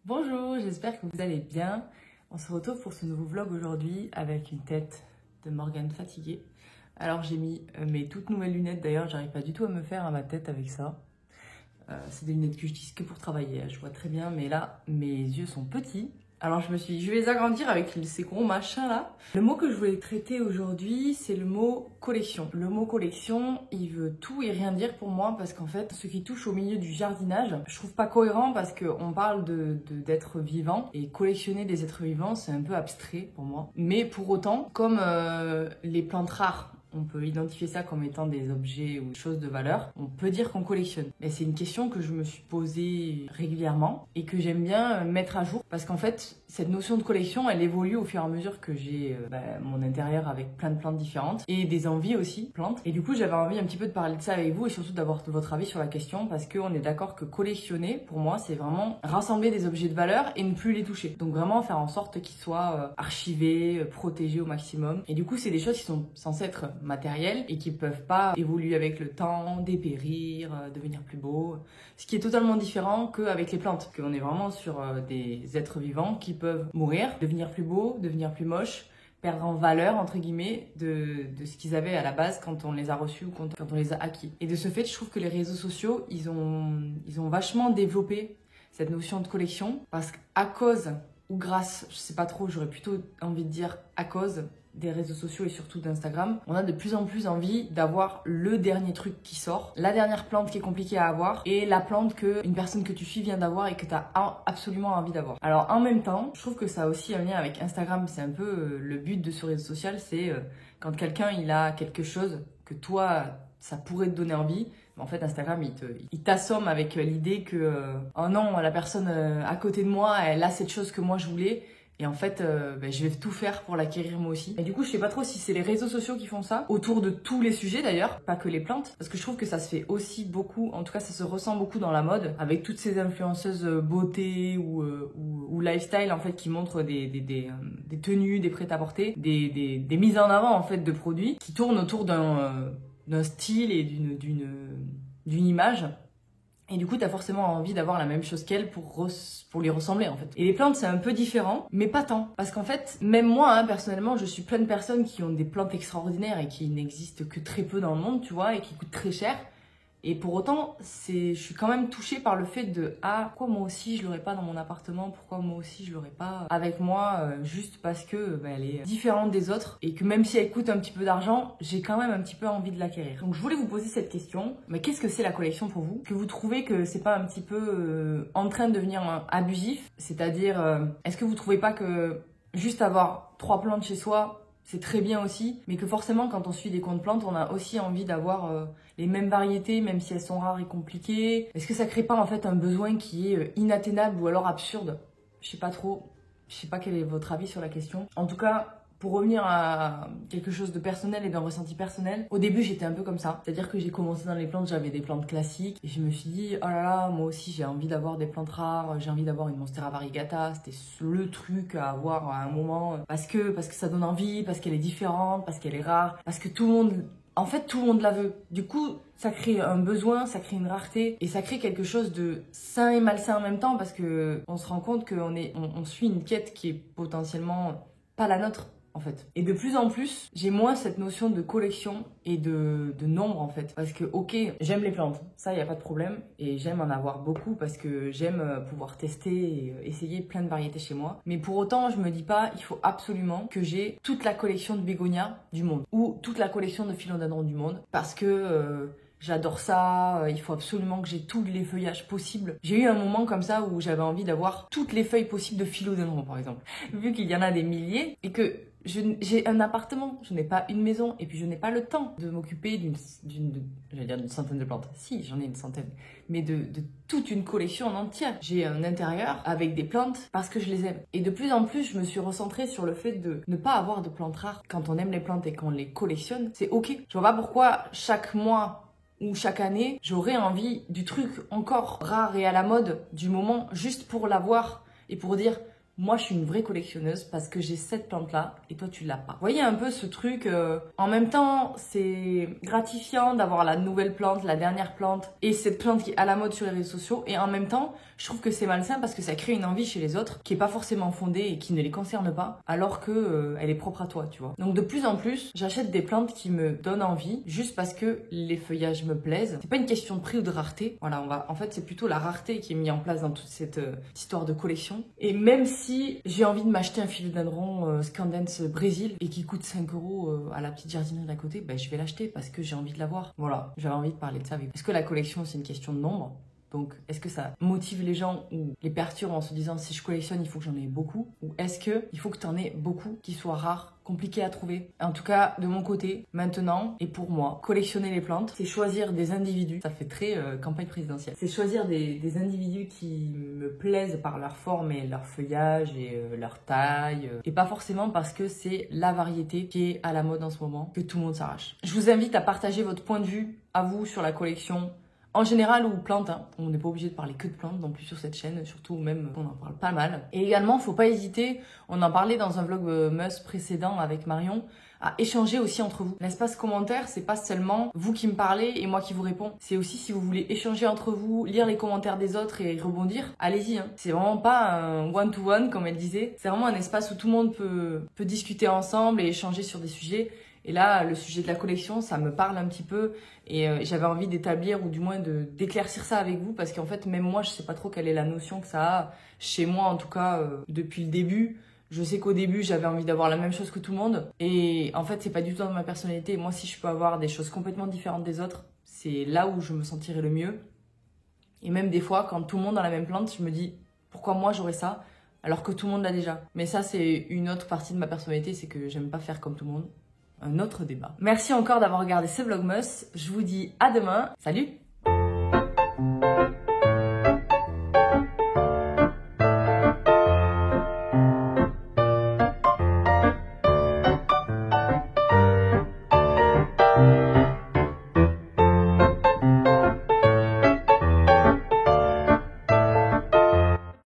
Bonjour, j'espère que vous allez bien. On se retrouve pour ce nouveau vlog aujourd'hui avec une tête de Morgane fatiguée. Alors j'ai mis mes toutes nouvelles lunettes, d'ailleurs j'arrive pas du tout à me faire à ma tête avec ça. C'est des lunettes que j'utilise que pour travailler, je vois très bien, mais là mes yeux sont petits. Alors je me suis dit, je vais les agrandir avec ces gros machins là. Le mot que je voulais traiter aujourd'hui, c'est le mot collection. Le mot collection, il veut tout et rien dire pour moi parce qu'en fait, ce qui touche au milieu du jardinage, je trouve pas cohérent parce qu'on parle d'êtres vivants et collectionner des êtres vivants, c'est un peu abstrait pour moi. Mais pour autant, comme les plantes rares, on peut identifier ça comme étant des objets ou des choses de valeur, on peut dire qu'on collectionne. Mais c'est une question que je me suis posée régulièrement et que j'aime bien mettre à jour parce qu'en fait, cette notion de collection, elle évolue au fur et à mesure que j'ai mon intérieur avec plein de plantes différentes et des envies aussi, plantes. Et du coup, j'avais envie un petit peu de parler de ça avec vous et surtout d'avoir votre avis sur la question parce qu'on est d'accord que collectionner, pour moi, c'est vraiment rassembler des objets de valeur et ne plus les toucher. Donc vraiment faire en sorte qu'ils soient archivés, protégés au maximum. Et du coup, c'est des choses qui sont censées être matériels et qui peuvent pas évoluer avec le temps, dépérir, devenir plus beaux. Ce qui est totalement différent qu'avec les plantes, qu'on est vraiment sur des êtres vivants qui peuvent mourir, devenir plus beaux, devenir plus moches, perdre en valeur, entre guillemets, de ce qu'ils avaient à la base quand on les a reçus ou quand on les a acquis. Et de ce fait, je trouve que les réseaux sociaux, ils ont vachement développé cette notion de collection parce qu'à cause ou grâce, je sais pas trop, j'aurais plutôt envie de dire à cause des réseaux sociaux et surtout d'Instagram, on a de plus en plus envie d'avoir le dernier truc qui sort, la dernière plante qui est compliquée à avoir et la plante que une personne que tu suis vient d'avoir et que tu as absolument envie d'avoir. Alors en même temps, je trouve que ça a aussi un lien avec Instagram, c'est un peu le but de ce réseau social, c'est quand quelqu'un il a quelque chose que toi ça pourrait te donner envie, mais en fait Instagram il t'assomme avec l'idée que oh non, la personne à côté de moi elle a cette chose que moi je voulais. Et en fait, je vais tout faire pour l'acquérir moi aussi. Et du coup, je sais pas trop si c'est les réseaux sociaux qui font ça, autour de tous les sujets d'ailleurs, pas que les plantes. Parce que je trouve que ça se fait aussi beaucoup, en tout cas ça se ressent beaucoup dans la mode, avec toutes ces influenceuses beauté ou lifestyle en fait qui montrent des tenues, des prêt-à-porter, des mises en avant en fait de produits qui tournent autour d'un style et d'une image. Et du coup, t'as forcément envie d'avoir la même chose qu'elle pour lui ressembler, en fait. Et les plantes, c'est un peu différent, mais pas tant. Parce qu'en fait, même moi, personnellement, je suis plein de personnes qui ont des plantes extraordinaires et qui n'existent que très peu dans le monde, tu vois, et qui coûtent très cher. Et pour autant, je suis quand même touchée par le fait de « Ah, pourquoi moi aussi je l'aurais pas dans mon appartement? Pourquoi moi aussi je l'aurais pas avec moi juste parce que elle est différente des autres et que même si elle coûte un petit peu d'argent, j'ai quand même un petit peu envie de l'acquérir. » Donc je voulais vous poser cette question. Mais qu'est-ce que c'est la collection pour vous? Que vous trouvez que c'est pas un petit peu en train de devenir abusif? C'est-à-dire, est-ce que vous trouvez pas que juste avoir 3 plantes chez soi, c'est très bien aussi, mais que forcément quand on suit des comptes plantes, on a aussi envie d'avoir les mêmes variétés, même si elles sont rares et compliquées. Est-ce que ça crée pas en fait un besoin qui est inatteignable ou alors absurde? Je sais pas trop, je sais pas quel est votre avis sur la question. En tout cas, pour revenir à quelque chose de personnel et d'un ressenti personnel, au début j'étais un peu comme ça. C'est-à-dire que j'ai commencé dans les plantes, j'avais des plantes classiques et je me suis dit oh là là, moi aussi j'ai envie d'avoir des plantes rares, j'ai envie d'avoir une Monstera variegata, c'était le truc à avoir à un moment parce que ça donne envie, parce qu'elle est différente, parce qu'elle est rare, parce que tout le monde la veut. Du coup, ça crée un besoin, ça crée une rareté et ça crée quelque chose de sain et malsain en même temps parce que on se rend compte qu'on suit une quête qui est potentiellement pas la nôtre. En fait. Et de plus en plus, j'ai moins cette notion de collection et de nombre en fait. Parce que ok, j'aime les plantes, ça y a pas de problème. Et j'aime en avoir beaucoup parce que j'aime pouvoir tester et essayer plein de variétés chez moi. Mais pour autant, je me dis pas, il faut absolument que j'ai toute la collection de bégonias du monde. Ou toute la collection de philodendrons du monde. Parce que j'adore ça, il faut absolument que j'ai tous les feuillages possibles. J'ai eu un moment comme ça où j'avais envie d'avoir toutes les feuilles possibles de philodendron par exemple. Vu qu'il y en a des milliers et que j'ai un appartement, je n'ai pas une maison et puis je n'ai pas le temps de m'occuper d'une centaine de plantes. Si, j'en ai une centaine. Mais de toute une collection en entière. J'ai un intérieur avec des plantes parce que je les aime. Et de plus en plus, je me suis recentrée sur le fait de ne pas avoir de plantes rares. Quand on aime les plantes et qu'on les collectionne, c'est ok. Je vois pas pourquoi chaque mois ou chaque année, j'aurais envie du truc encore rare et à la mode du moment juste pour l'avoir et pour dire moi je suis une vraie collectionneuse parce que j'ai cette plante là et toi tu l'as pas. Vous voyez un peu ce truc, en même temps c'est gratifiant d'avoir la nouvelle plante, la dernière plante et cette plante qui est à la mode sur les réseaux sociaux, et en même temps je trouve que c'est malsain parce que ça crée une envie chez les autres qui est pas forcément fondée et qui ne les concerne pas, alors que elle est propre à toi, tu vois. Donc de plus en plus j'achète des plantes qui me donnent envie juste parce que les feuillages me plaisent. C'est pas une question de prix ou de rareté, voilà, en fait c'est plutôt la rareté qui est mise en place dans toute cette histoire de collection. Et même si j'ai envie de m'acheter un philodendron Scandens Brésil et qui coûte 5 € à la petite jardinerie d'à côté, ben je vais l'acheter parce que j'ai envie de l'avoir. Voilà, j'avais envie de parler de ça avec vous. Est-ce que la collection c'est une question de nombre? Donc, est-ce que ça motive les gens ou les perturbe en se disant si je collectionne, il faut que j'en ai beaucoup? Ou est-ce qu'il faut que tu en aies beaucoup, qui soient rares, compliqués à trouver? En tout cas, de mon côté, maintenant, et pour moi, collectionner les plantes, c'est choisir des individus, ça fait très campagne présidentielle, c'est choisir des individus qui me plaisent par leur forme et leur feuillage et leur taille, et pas forcément parce que c'est la variété qui est à la mode en ce moment, que tout le monde s'arrache. Je vous invite à partager votre point de vue, à vous, sur la collection, en général ou plantes, hein. On n'est pas obligé de parler que de plantes non plus sur cette chaîne, surtout même on en parle pas mal. Et également, faut pas hésiter, on en parlait dans un vlog Must précédent avec Marion, à échanger aussi entre vous. L'espace commentaire, c'est pas seulement vous qui me parlez et moi qui vous réponds. C'est aussi si vous voulez échanger entre vous, lire les commentaires des autres et rebondir, allez-y. Hein. C'est vraiment pas un one-to-one comme elle disait. C'est vraiment un espace où tout le monde peut discuter ensemble et échanger sur des sujets. Et là, le sujet de la collection, ça me parle un petit peu et j'avais envie d'établir ou du moins d'éclaircir ça avec vous parce qu'en fait, même moi, je sais pas trop quelle est la notion que ça a chez moi, en tout cas, depuis le début. Je sais qu'au début, j'avais envie d'avoir la même chose que tout le monde et en fait, c'est pas du tout dans ma personnalité. Moi, si je peux avoir des choses complètement différentes des autres, c'est là où je me sentirai le mieux. Et même des fois, quand tout le monde a la même plante, je me dis pourquoi moi j'aurais ça alors que tout le monde l'a déjà. Mais ça, c'est une autre partie de ma personnalité, c'est que j'aime pas faire comme tout le monde. Un autre débat. Merci encore d'avoir regardé ce Vlogmas. Je vous dis à demain. Salut!